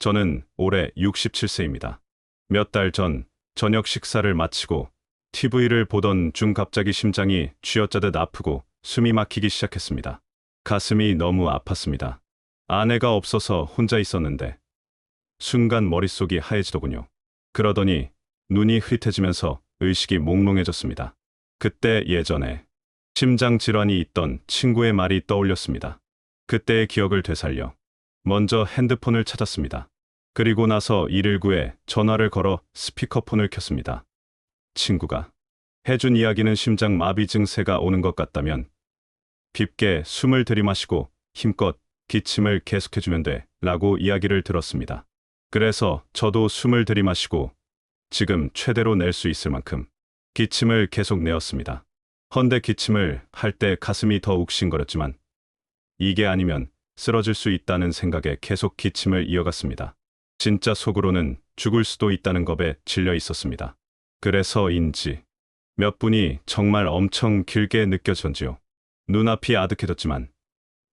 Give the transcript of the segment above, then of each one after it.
저는 올해 67세입니다. 몇 달 전 저녁 식사를 마치고 TV를 보던 중 갑자기 심장이 쥐어짜듯 아프고 숨이 막히기 시작했습니다. 가슴이 너무 아팠습니다. 아내가 없어서 혼자 있었는데 순간 머릿속이 하얘지더군요. 그러더니 눈이 흐릿해지면서 의식이 몽롱해졌습니다. 그때 예전에 심장 질환이 있던 친구의 말이 떠올렸습니다. 그때의 기억을 되살려 먼저 핸드폰을 찾았습니다. 그리고 나서 119에 전화를 걸어 스피커폰을 켰습니다. 친구가 해준 이야기는 심장 마비 증세가 오는 것 같다면 깊게 숨을 들이마시고 힘껏 기침을 계속해주면 돼 라고 이야기를 들었습니다. 그래서 저도 숨을 들이마시고 지금 최대로 낼 수 있을 만큼 기침을 계속 내었습니다. 헌데 기침을 할 때 가슴이 더 욱신거렸지만 이게 아니면 쓰러질 수 있다는 생각에 계속 기침을 이어갔습니다. 진짜 속으로는 죽을 수도 있다는 겁에 질려 있었습니다. 그래서인지 몇 분이 정말 엄청 길게 느껴졌지요. 눈앞이 아득해졌지만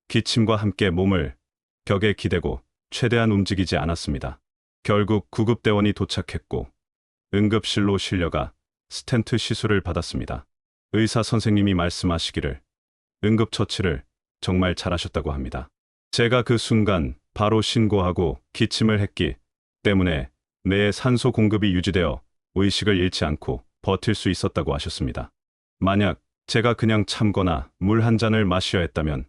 기침과 함께 몸을 벽에 기대고 최대한 움직이지 않았습니다. 결국 구급대원이 도착했고 응급실로 실려가 스텐트 시술을 받았습니다. 의사 선생님이 말씀하시기를 응급처치를 정말 잘하셨다고 합니다. 제가 그 순간 바로 신고하고 기침을 했기 때문에 뇌에 산소 공급이 유지되어 의식을 잃지 않고 버틸 수 있었다고 하셨습니다. 만약 제가 그냥 참거나 물 한 잔을 마셔야 했다면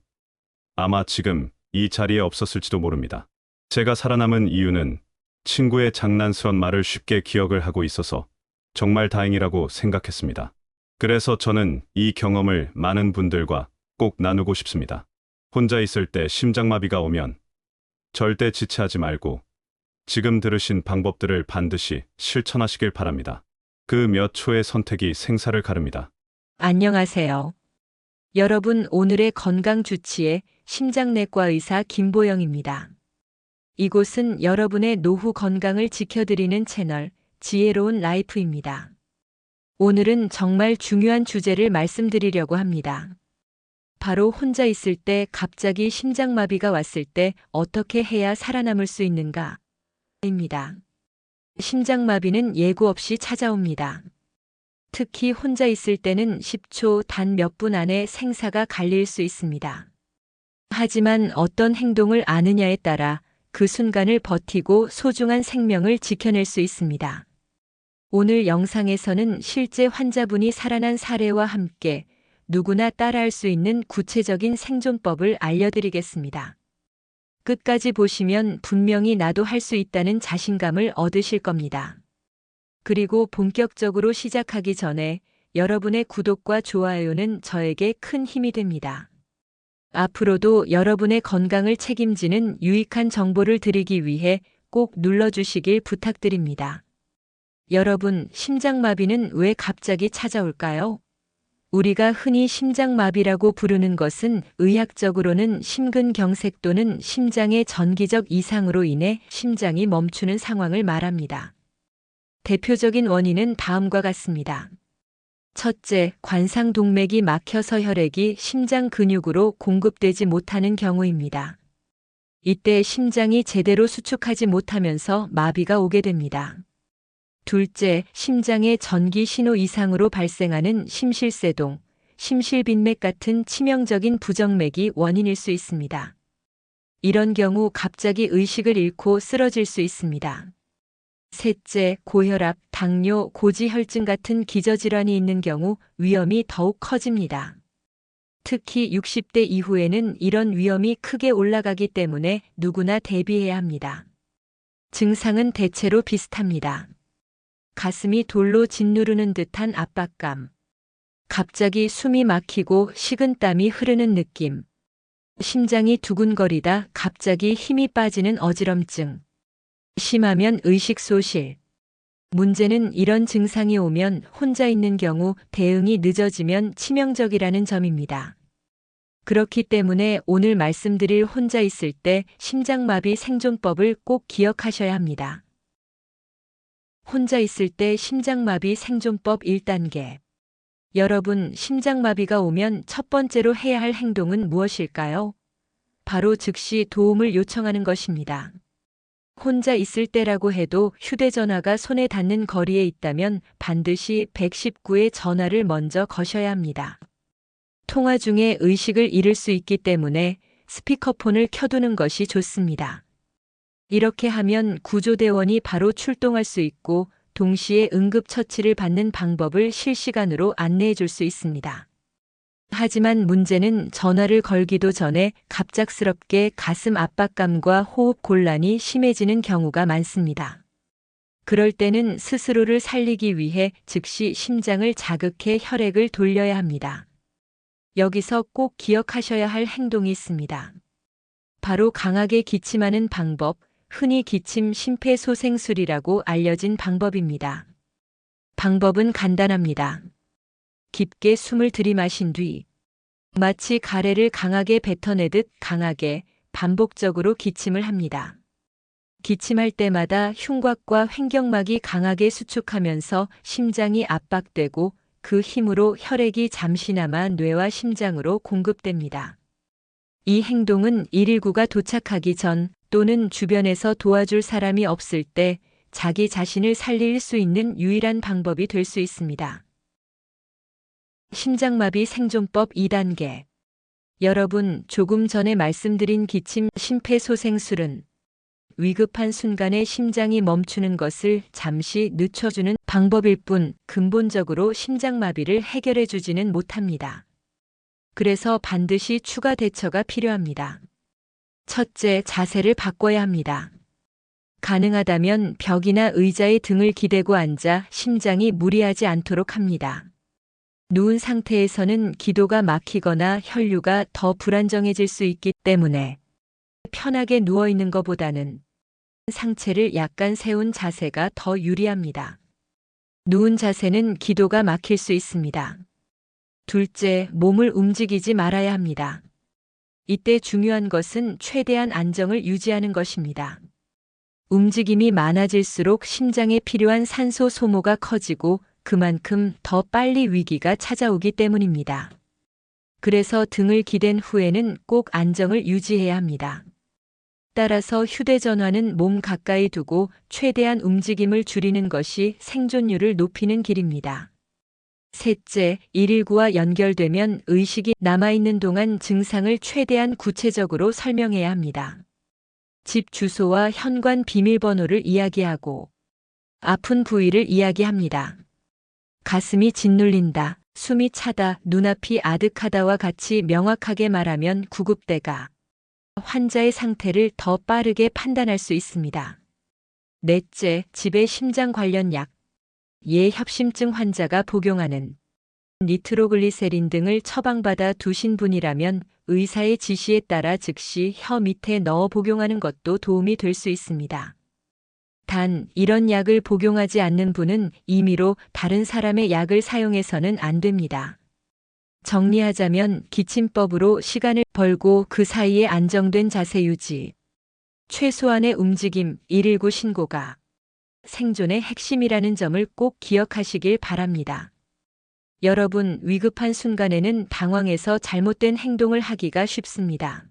아마 지금 이 자리에 없었을지도 모릅니다. 제가 살아남은 이유는 친구의 장난스런 말을 쉽게 기억을 하고 있어서 정말 다행이라고 생각했습니다. 그래서 저는 이 경험을 많은 분들과 꼭 나누고 싶습니다. 혼자 있을 때 심장마비가 오면 절대 지체하지 말고 지금 들으신 방법들을 반드시 실천하시길 바랍니다. 그 몇 초의 선택이 생사를 가릅니다. 안녕하세요. 여러분, 오늘의 건강 주치의 심장내과 의사 김보영입니다. 이곳은 여러분의 노후 건강을 지켜드리는 채널 지혜로운 라이프입니다. 오늘은 정말 중요한 주제를 말씀드리려고 합니다. 바로 혼자 있을 때 갑자기 심장마비가 왔을 때 어떻게 해야 살아남을 수 있는가? 입니다. 심장마비는 예고 없이 찾아옵니다. 특히 혼자 있을 때는 10초 단 몇 분 안에 생사가 갈릴 수 있습니다. 하지만 어떤 행동을 아느냐에 따라 그 순간을 버티고 소중한 생명을 지켜낼 수 있습니다. 오늘 영상에서는 실제 환자분이 살아난 사례와 함께 누구나 따라할 수 있는 구체적인 생존법을 알려드리겠습니다. 끝까지 보시면 분명히 나도 할 수 있다는 자신감을 얻으실 겁니다. 그리고 본격적으로 시작하기 전에 여러분의 구독과 좋아요는 저에게 큰 힘이 됩니다. 앞으로도 여러분의 건강을 책임지는 유익한 정보를 드리기 위해 꼭 눌러주시길 부탁드립니다. 여러분, 심장마비는 왜 갑자기 찾아올까요? 우리가 흔히 심장마비라고 부르는 것은 의학적으로는 심근경색 또는 심장의 전기적 이상으로 인해 심장이 멈추는 상황을 말합니다. 대표적인 원인은 다음과 같습니다. 첫째, 관상동맥이 막혀서 혈액이 심장 근육으로 공급되지 못하는 경우입니다. 이때 심장이 제대로 수축하지 못하면서 마비가 오게 됩니다. 둘째, 심장의 전기 신호 이상으로 발생하는 심실세동, 심실빈맥 같은 치명적인 부정맥이 원인일 수 있습니다. 이런 경우 갑자기 의식을 잃고 쓰러질 수 있습니다. 셋째, 고혈압, 당뇨, 고지혈증 같은 기저질환이 있는 경우 위험이 더욱 커집니다. 특히 60대 이후에는 이런 위험이 크게 올라가기 때문에 누구나 대비해야 합니다. 증상은 대체로 비슷합니다. 가슴이 돌로 짓누르는 듯한 압박감, 갑자기 숨이 막히고 식은땀이 흐르는 느낌, 심장이 두근거리다 갑자기 힘이 빠지는 어지럼증, 심하면 의식소실. 문제는 이런 증상이 오면 혼자 있는 경우 대응이 늦어지면 치명적이라는 점입니다. 그렇기 때문에 오늘 말씀드릴 혼자 있을 때 심장마비 생존법을 꼭 기억하셔야 합니다. 혼자 있을 때 심장마비 생존법 1단계. 여러분, 심장마비가 오면 첫 번째로 해야 할 행동은 무엇일까요? 바로 즉시 도움을 요청하는 것입니다. 혼자 있을 때라고 해도 휴대전화가 손에 닿는 거리에 있다면 반드시 119에 전화를 먼저 거셔야 합니다. 통화 중에 의식을 잃을 수 있기 때문에 스피커폰을 켜두는 것이 좋습니다. 이렇게 하면 구조대원이 바로 출동할 수 있고 동시에 응급처치를 받는 방법을 실시간으로 안내해 줄 수 있습니다. 하지만 문제는 전화를 걸기도 전에 갑작스럽게 가슴 압박감과 호흡 곤란이 심해지는 경우가 많습니다. 그럴 때는 스스로를 살리기 위해 즉시 심장을 자극해 혈액을 돌려야 합니다. 여기서 꼭 기억하셔야 할 행동이 있습니다. 바로 강하게 기침하는 방법, 흔히 기침 심폐소생술이라고 알려진 방법입니다. 방법은 간단합니다. 깊게 숨을 들이마신 뒤 마치 가래를 강하게 뱉어내듯 강하게 반복적으로 기침을 합니다. 기침할 때마다 흉곽과 횡격막이 강하게 수축하면서 심장이 압박되고 그 힘으로 혈액이 잠시나마 뇌와 심장으로 공급됩니다. 이 행동은 119가 도착하기 전 또는 주변에서 도와줄 사람이 없을 때 자기 자신을 살릴 수 있는 유일한 방법이 될 수 있습니다. 심장마비 생존법 2단계. 여러분, 조금 전에 말씀드린 기침 심폐소생술은 위급한 순간에 심장이 멈추는 것을 잠시 늦춰주는 방법일 뿐 근본적으로 심장마비를 해결해 주지는 못합니다. 그래서 반드시 추가 대처가 필요합니다. 첫째, 자세를 바꿔야 합니다. 가능하다면 벽이나 의자에 등을 기대고 앉아 심장이 무리하지 않도록 합니다. 누운 상태에서는 기도가 막히거나 혈류가 더 불안정해질 수 있기 때문에 편하게 누워 있는 것보다는 상체를 약간 세운 자세가 더 유리합니다. 누운 자세는 기도가 막힐 수 있습니다. 둘째, 몸을 움직이지 말아야 합니다. 이때 중요한 것은 최대한 안정을 유지하는 것입니다. 움직임이 많아질수록 심장에 필요한 산소 소모가 커지고 그만큼 더 빨리 위기가 찾아오기 때문입니다. 그래서 등을 기댄 후에는 꼭 안정을 유지해야 합니다. 따라서 휴대전화는 몸 가까이 두고 최대한 움직임을 줄이는 것이 생존율을 높이는 길입니다. 셋째, 119와 연결되면 의식이 남아있는 동안 증상을 최대한 구체적으로 설명해야 합니다. 집 주소와 현관 비밀번호를 이야기하고 아픈 부위를 이야기합니다. 가슴이 짓눌린다, 숨이 차다, 눈앞이 아득하다와 같이 명확하게 말하면 구급대가 환자의 상태를 더 빠르게 판단할 수 있습니다. 넷째, 집에 심장 관련 약, 협심증 환자가 복용하는 니트로글리세린 등을 처방받아 두신 분이라면 의사의 지시에 따라 즉시 혀 밑에 넣어 복용하는 것도 도움이 될 수 있습니다. 단, 이런 약을 복용하지 않는 분은 임의로 다른 사람의 약을 사용해서는 안 됩니다. 정리하자면 기침법으로 시간을 벌고 그 사이에 안정된 자세 유지, 최소한의 움직임, 119 신고가 생존의 핵심이라는 점을 꼭 기억하시길 바랍니다. 여러분, 위급한 순간에는 당황해서 잘못된 행동을 하기가 쉽습니다.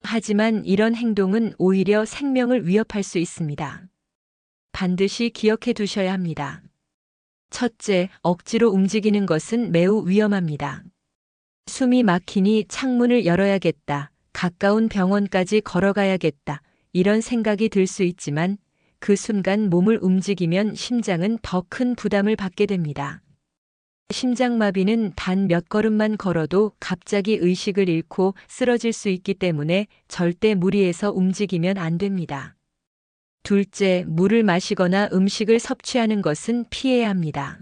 하지만 이런 행동은 오히려 생명을 위협할 수 있습니다. 반드시 기억해 두셔야 합니다. 첫째, 억지로 움직이는 것은 매우 위험합니다. 숨이 막히니 창문을 열어야겠다, 가까운 병원까지 걸어가야겠다, 이런 생각이 들 수 있지만 그 순간 몸을 움직이면 심장은 더 큰 부담을 받게 됩니다. 심장마비는 단 몇 걸음만 걸어도 갑자기 의식을 잃고 쓰러질 수 있기 때문에 절대 무리해서 움직이면 안 됩니다. 둘째, 물을 마시거나 음식을 섭취하는 것은 피해야 합니다.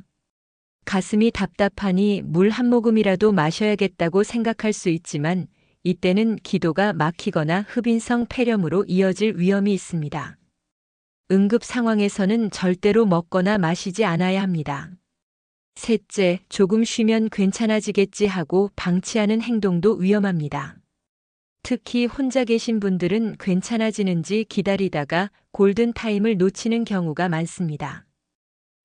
가슴이 답답하니 물 한 모금이라도 마셔야겠다고 생각할 수 있지만 이때는 기도가 막히거나 흡인성 폐렴으로 이어질 위험이 있습니다. 응급 상황에서는 절대로 먹거나 마시지 않아야 합니다. 셋째, 조금 쉬면 괜찮아지겠지 하고 방치하는 행동도 위험합니다. 특히 혼자 계신 분들은 괜찮아지는지 기다리다가 골든타임을 놓치는 경우가 많습니다.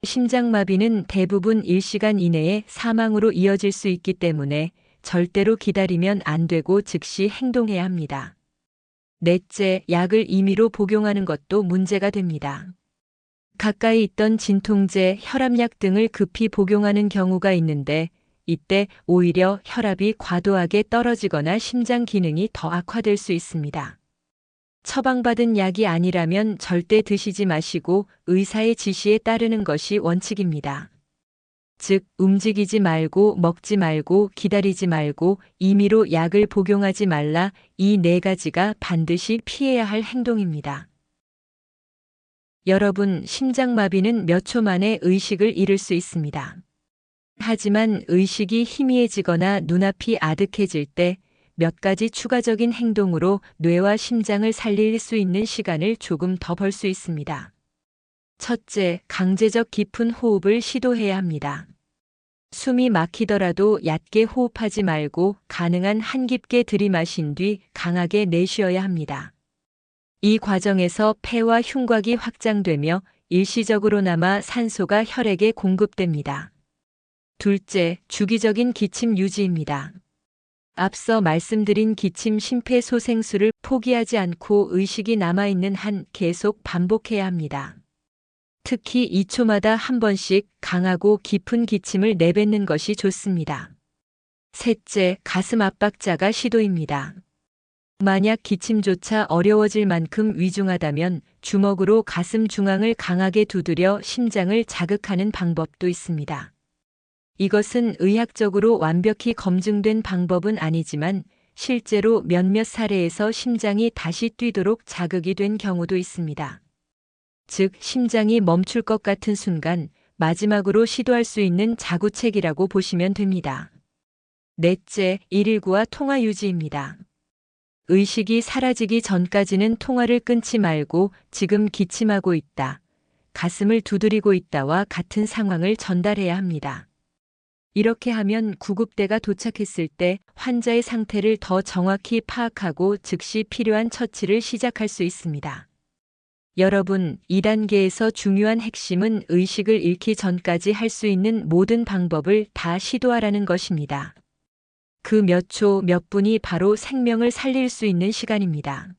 심장마비는 대부분 1시간 이내에 사망으로 이어질 수 있기 때문에 절대로 기다리면 안 되고 즉시 행동해야 합니다. 넷째, 약을 임의로 복용하는 것도 문제가 됩니다. 가까이 있던 진통제, 혈압약 등을 급히 복용하는 경우가 있는데 이때 오히려 혈압이 과도하게 떨어지거나 심장 기능이 더 악화될 수 있습니다. 처방받은 약이 아니라면 절대 드시지 마시고 의사의 지시에 따르는 것이 원칙입니다. 즉, 움직이지 말고, 먹지 말고, 기다리지 말고, 임의로 약을 복용하지 말라, 이 네 가지가 반드시 피해야 할 행동입니다. 여러분, 심장마비는 몇 초 만에 의식을 잃을 수 있습니다. 하지만 의식이 희미해지거나 눈앞이 아득해질 때 몇 가지 추가적인 행동으로 뇌와 심장을 살릴 수 있는 시간을 조금 더 벌 수 있습니다. 첫째, 강제적 깊은 호흡을 시도해야 합니다. 숨이 막히더라도 얕게 호흡하지 말고 가능한 한 깊게 들이마신 뒤 강하게 내쉬어야 합니다. 이 과정에서 폐와 흉곽이 확장되며 일시적으로나마 산소가 혈액에 공급됩니다. 둘째, 주기적인 기침 유지입니다. 앞서 말씀드린 기침 심폐소생술을 포기하지 않고 의식이 남아있는 한 계속 반복해야 합니다. 특히 2초마다 한 번씩 강하고 깊은 기침을 내뱉는 것이 좋습니다. 셋째, 가슴 압박자가 시도입니다. 만약 기침조차 어려워질 만큼 위중하다면 주먹으로 가슴 중앙을 강하게 두드려 심장을 자극하는 방법도 있습니다. 이것은 의학적으로 완벽히 검증된 방법은 아니지만 실제로 몇몇 사례에서 심장이 다시 뛰도록 자극이 된 경우도 있습니다. 즉, 심장이 멈출 것 같은 순간 마지막으로 시도할 수 있는 자구책이라고 보시면 됩니다. 넷째, 119와 통화 유지입니다. 의식이 사라지기 전까지는 통화를 끊지 말고 지금 기침하고 있다, 가슴을 두드리고 있다와 같은 상황을 전달해야 합니다. 이렇게 하면 구급대가 도착했을 때 환자의 상태를 더 정확히 파악하고 즉시 필요한 처치를 시작할 수 있습니다. 여러분, 2단계에서 중요한 핵심은 의식을 잃기 전까지 할 수 있는 모든 방법을 다 시도하라는 것입니다. 그 몇 초, 몇 분이 바로 생명을 살릴 수 있는 시간입니다.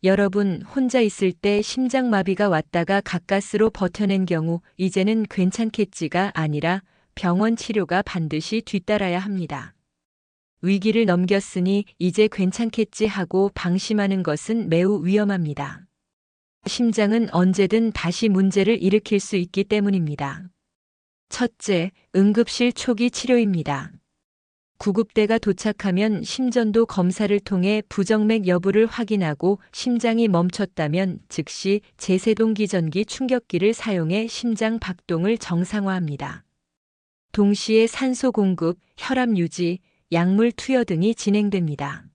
여러분, 혼자 있을 때 심장마비가 왔다가 가까스로 버텨낸 경우 이제는 괜찮겠지가 아니라 병원 치료가 반드시 뒤따라야 합니다. 위기를 넘겼으니 이제 괜찮겠지 하고 방심하는 것은 매우 위험합니다. 심장은 언제든 다시 문제를 일으킬 수 있기 때문입니다. 첫째, 응급실 초기 치료입니다. 구급대가 도착하면 심전도 검사를 통해 부정맥 여부를 확인하고 심장이 멈췄다면 즉시 제세동기전기 충격기를 사용해 심장 박동을 정상화합니다. 동시에 산소 공급, 혈압 유지, 약물 투여 등이 진행됩니다.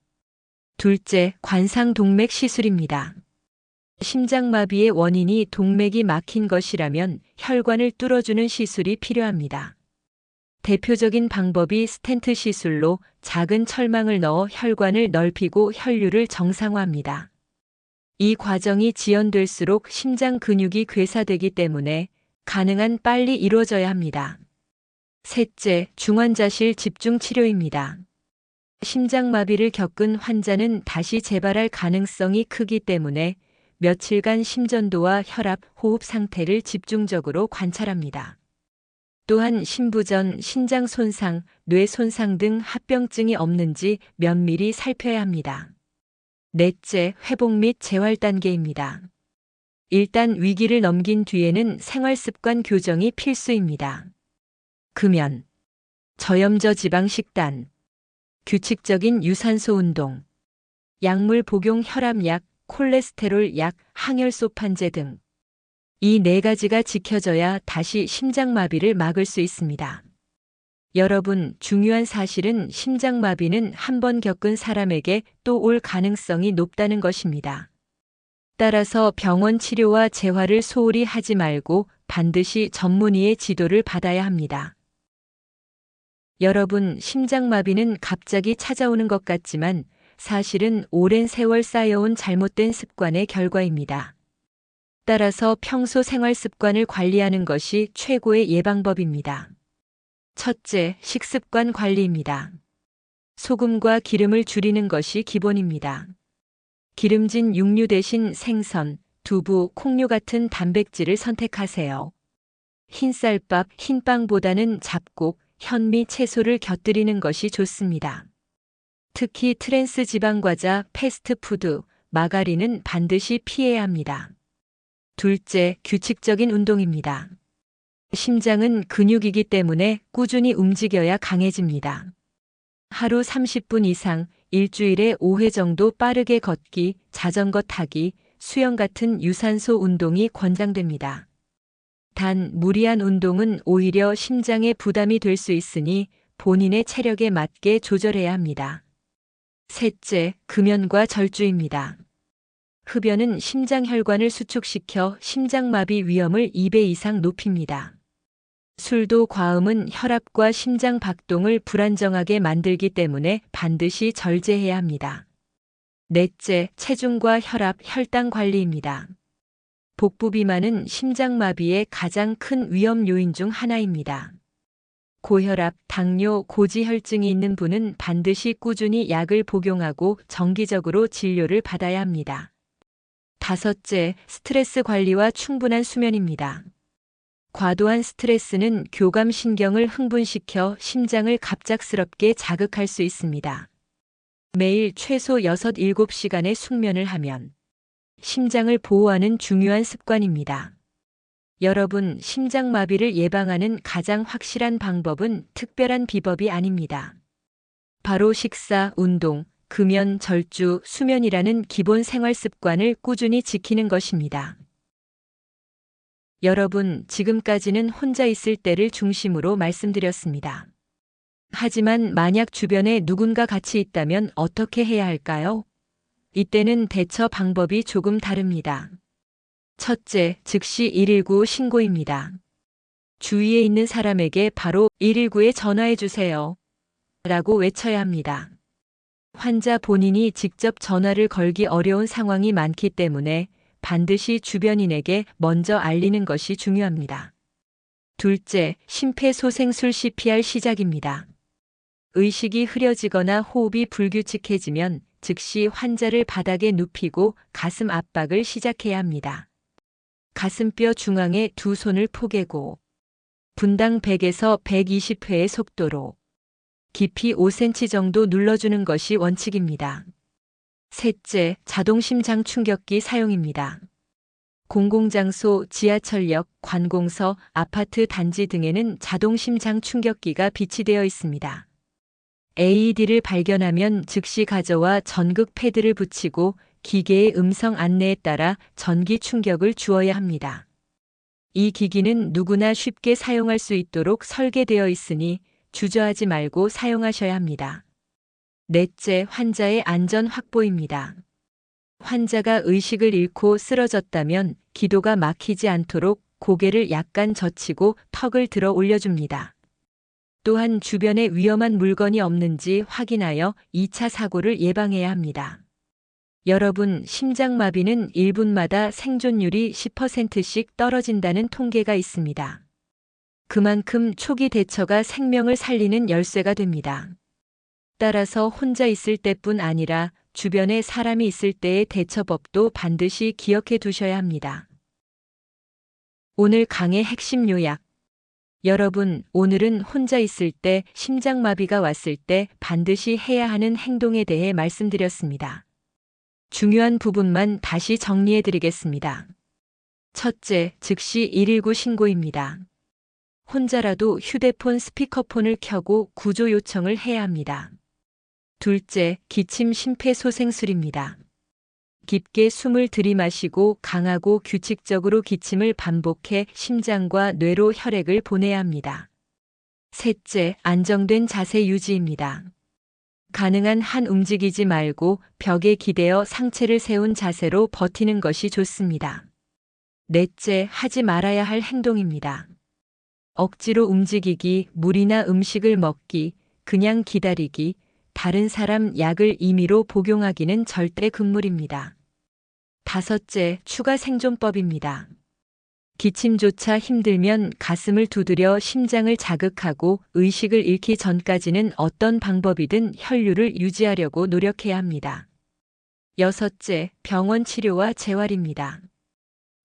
둘째, 관상동맥 시술입니다. 심장마비의 원인이 동맥이 막힌 것이라면 혈관을 뚫어주는 시술이 필요합니다. 대표적인 방법이 스텐트 시술로 작은 철망을 넣어 혈관을 넓히고 혈류를 정상화합니다. 이 과정이 지연될수록 심장 근육이 괴사되기 때문에 가능한 빨리 이루어져야 합니다. 셋째, 중환자실 집중 치료입니다. 심장마비를 겪은 환자는 다시 재발할 가능성이 크기 때문에 며칠간 심전도와 혈압, 호흡 상태를 집중적으로 관찰합니다. 또한 심부전, 신장 손상, 뇌 손상 등 합병증이 없는지 면밀히 살펴야 합니다. 넷째, 회복 및 재활 단계입니다. 일단 위기를 넘긴 뒤에는 생활습관 교정이 필수입니다. 금연, 저염저 지방 식단, 규칙적인 유산소 운동, 약물 복용 혈압약, 콜레스테롤 약, 항혈소판제 등 이 네 가지가 지켜져야 다시 심장마비를 막을 수 있습니다. 여러분, 중요한 사실은 심장마비는 한 번 겪은 사람에게 또 올 가능성이 높다는 것입니다. 따라서 병원 치료와 재활을 소홀히 하지 말고 반드시 전문의의 지도를 받아야 합니다. 여러분, 심장마비는 갑자기 찾아오는 것 같지만 사실은 오랜 세월 쌓여온 잘못된 습관의 결과입니다. 따라서 평소 생활 습관을 관리하는 것이 최고의 예방법입니다. 첫째, 식습관 관리입니다. 소금과 기름을 줄이는 것이 기본입니다. 기름진 육류 대신 생선, 두부, 콩류 같은 단백질을 선택하세요. 흰쌀밥, 흰빵보다는 잡곡, 현미, 채소를 곁들이는 것이 좋습니다. 특히 트랜스 지방 과자, 패스트푸드, 마가린은 반드시 피해야 합니다. 둘째, 규칙적인 운동입니다. 심장은 근육이기 때문에 꾸준히 움직여야 강해집니다. 하루 30분 이상, 일주일에 5회 정도 빠르게 걷기, 자전거 타기, 수영 같은 유산소 운동이 권장됩니다. 단, 무리한 운동은 오히려 심장에 부담이 될 수 있으니 본인의 체력에 맞게 조절해야 합니다. 셋째, 금연과 절주입니다. 흡연은 심장 혈관을 수축시켜 심장마비 위험을 2배 이상 높입니다. 술도 과음은 혈압과 심장 박동을 불안정하게 만들기 때문에 반드시 절제해야 합니다. 넷째, 체중과 혈압, 혈당 관리입니다. 복부 비만은 심장마비의 가장 큰 위험 요인 중 하나입니다. 고혈압, 당뇨, 고지혈증이 있는 분은 반드시 꾸준히 약을 복용하고 정기적으로 진료를 받아야 합니다. 다섯째, 스트레스 관리와 충분한 수면입니다. 과도한 스트레스는 교감신경을 흥분시켜 심장을 갑작스럽게 자극할 수 있습니다. 매일 최소 6-7시간의 숙면을 하면 심장을 보호하는 중요한 습관입니다. 여러분, 심장마비를 예방하는 가장 확실한 방법은 특별한 비법이 아닙니다. 바로 식사, 운동, 금연, 절주, 수면이라는 기본 생활 습관을 꾸준히 지키는 것입니다. 여러분, 지금까지는 혼자 있을 때를 중심으로 말씀드렸습니다. 하지만 만약 주변에 누군가 같이 있다면 어떻게 해야 할까요? 이때는 대처 방법이 조금 다릅니다. 첫째, 즉시 119 신고입니다. 주위에 있는 사람에게 바로 119에 전화해 주세요. 라고 외쳐야 합니다. 환자 본인이 직접 전화를 걸기 어려운 상황이 많기 때문에 반드시 주변인에게 먼저 알리는 것이 중요합니다. 둘째, 심폐소생술 CPR 시작입니다. 의식이 흐려지거나 호흡이 불규칙해지면 즉시 환자를 바닥에 눕히고 가슴 압박을 시작해야 합니다. 가슴뼈 중앙에 두 손을 포개고 분당 100에서 120회의 속도로 깊이 5cm 정도 눌러주는 것이 원칙입니다. 셋째, 자동심장 충격기 사용입니다. 공공장소, 지하철역, 관공서, 아파트 단지 등에는 자동심장 충격기가 비치되어 있습니다. AED를 발견하면 즉시 가져와 전극 패드를 붙이고 기계의 음성 안내에 따라 전기 충격을 주어야 합니다. 이 기기는 누구나 쉽게 사용할 수 있도록 설계되어 있으니 주저하지 말고 사용하셔야 합니다. 넷째, 환자의 안전 확보입니다. 환자가 의식을 잃고 쓰러졌다면 기도가 막히지 않도록 고개를 약간 젖히고 턱을 들어 올려줍니다. 또한 주변에 위험한 물건이 없는지 확인하여 2차 사고를 예방해야 합니다. 여러분, 심장마비는 1분마다 생존율이 10%씩 떨어진다는 통계가 있습니다. 그만큼 초기 대처가 생명을 살리는 열쇠가 됩니다. 따라서 혼자 있을 때뿐 아니라 주변에 사람이 있을 때의 대처법도 반드시 기억해 두셔야 합니다. 오늘 강의 핵심 요약. 여러분, 오늘은 혼자 있을 때, 심장마비가 왔을 때 반드시 해야 하는 행동에 대해 말씀드렸습니다. 중요한 부분만 다시 정리해 드리겠습니다. 첫째, 즉시 119 신고입니다. 혼자라도 휴대폰 스피커폰을 켜고 구조 요청을 해야 합니다. 둘째, 기침 심폐소생술입니다. 깊게 숨을 들이마시고 강하고 규칙적으로 기침을 반복해 심장과 뇌로 혈액을 보내야 합니다. 셋째, 안정된 자세 유지입니다. 가능한 한 움직이지 말고 벽에 기대어 상체를 세운 자세로 버티는 것이 좋습니다. 넷째, 하지 말아야 할 행동입니다. 억지로 움직이기, 물이나 음식을 먹기, 그냥 기다리기, 다른 사람 약을 임의로 복용하기는 절대 금물입니다. 다섯째, 추가 생존법입니다. 기침조차 힘들면 가슴을 두드려 심장을 자극하고 의식을 잃기 전까지는 어떤 방법이든 혈류를 유지하려고 노력해야 합니다. 6째, 병원 치료와 재활입니다.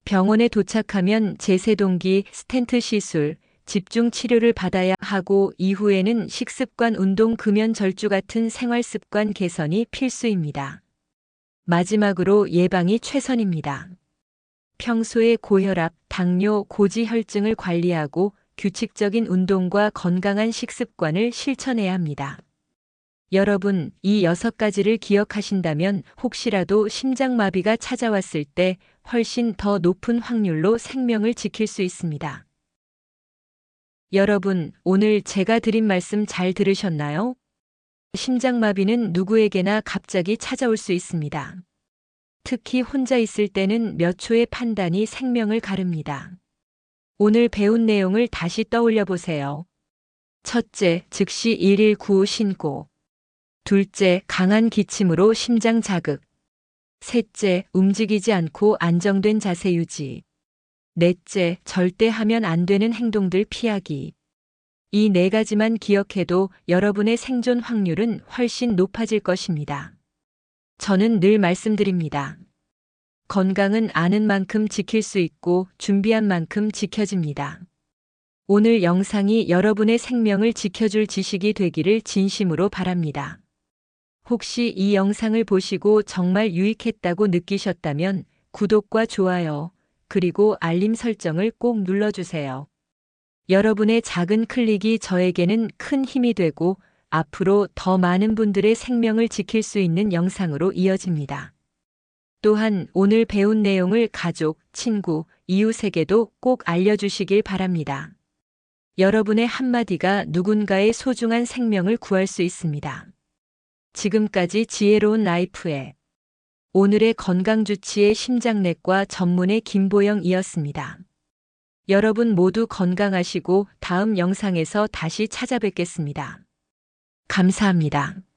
병원에 도착하면 제세동기, 스텐트 시술, 집중 치료를 받아야 하고 이후에는 식습관, 운동, 금연, 절주 같은 생활습관 개선이 필수입니다. 마지막으로 예방이 최선입니다. 평소에 고혈압, 당뇨, 고지혈증을 관리하고 규칙적인 운동과 건강한 식습관을 실천해야 합니다. 여러분, 이 6가지를 기억하신다면 혹시라도 심장마비가 찾아왔을 때 훨씬 더 높은 확률로 생명을 지킬 수 있습니다. 여러분, 오늘 제가 드린 말씀 잘 들으셨나요? 심장마비는 누구에게나 갑자기 찾아올 수 있습니다. 특히 혼자 있을 때는 몇 초의 판단이 생명을 가릅니다. 오늘 배운 내용을 다시 떠올려 보세요. 첫째, 즉시 119 신고. 둘째, 강한 기침으로 심장 자극. 셋째, 움직이지 않고 안정된 자세 유지. 넷째, 절대 하면 안 되는 행동들 피하기. 이 4가지만 기억해도 여러분의 생존 확률은 훨씬 높아질 것입니다. 저는 늘 말씀드립니다. 건강은 아는 만큼 지킬 수 있고 준비한 만큼 지켜집니다. 오늘 영상이 여러분의 생명을 지켜줄 지식이 되기를 진심으로 바랍니다. 혹시 이 영상을 보시고 정말 유익했다고 느끼셨다면 구독과 좋아요, 그리고 알림 설정을 꼭 눌러주세요. 여러분의 작은 클릭이 저에게는 큰 힘이 되고 앞으로 더 많은 분들의 생명을 지킬 수 있는 영상으로 이어집니다. 또한 오늘 배운 내용을 가족, 친구, 이웃에게도 꼭 알려주시길 바랍니다. 여러분의 한마디가 누군가의 소중한 생명을 구할 수 있습니다. 지금까지 지혜로운 라이프의 오늘의 건강주치의 심장내과 전문의 김보영이었습니다. 여러분 모두 건강하시고 다음 영상에서 다시 찾아뵙겠습니다. 감사합니다.